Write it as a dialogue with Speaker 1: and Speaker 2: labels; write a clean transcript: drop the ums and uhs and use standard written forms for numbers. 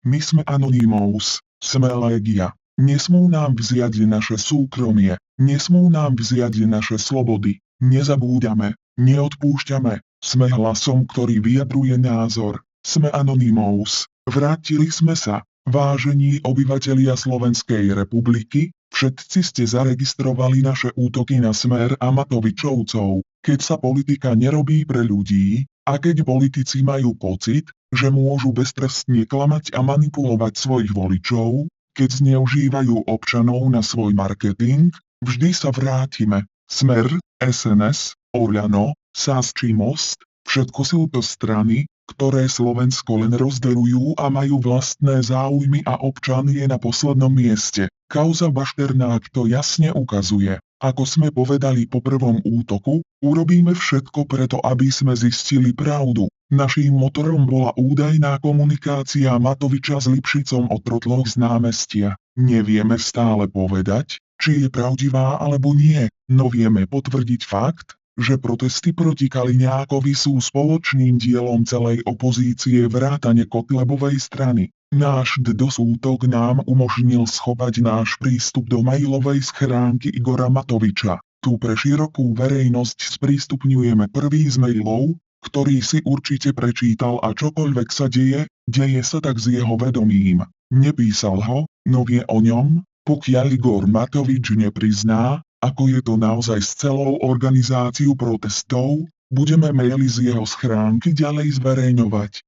Speaker 1: My sme Anonymous, sme Légia. Nesmú nám vziať naše súkromie, nesmú nám vziať naše slobody. Nezabúdame, neodpúšťame, sme hlasom, ktorý vyjadruje názor. Sme Anonymous. Vrátili sme sa, vážení obyvatelia Slovenskej republiky, všetci ste zaregistrovali naše útoky na Smer a Matovičovcov. Keď sa politika nerobí pre ľudí, a keď politici majú pocit, že môžu beztrestne klamať a manipulovať svojich voličov, keď zneužívajú občanov na svoj marketing, vždy sa vrátime. Smer, SNS, Oľano, SAS či Most, všetko sú to strany, ktoré Slovensko len rozdeľujú a majú vlastné záujmy a občan je na poslednom mieste. Kauza Bašternák to jasne ukazuje. Ako sme povedali po prvom útoku, urobíme všetko preto, aby sme zistili pravdu. Naším motorom bola údajná komunikácia Matoviča s Lipšicom o trotloch z námestia. Nevieme stále povedať, či je pravdivá alebo nie, no vieme potvrdiť fakt, že protesty proti Kaliňákovi sú spoločným dielom celej opozície vrátane Kotlebovej strany. Náš DDoS útok nám umožnil schovať náš prístup do mailovej schránky Igora Matoviča. Tu pre širokú verejnosť sprístupňujeme prvý z mailov, ktorý si určite prečítal a čokoľvek sa deje, deje sa tak s jeho vedomím. Nepísal ho, no vie o ňom, pokiaľ Igor Matovič neprizná, ako je to naozaj s celou organizáciou protestov, budeme maily z jeho schránky ďalej zverejňovať.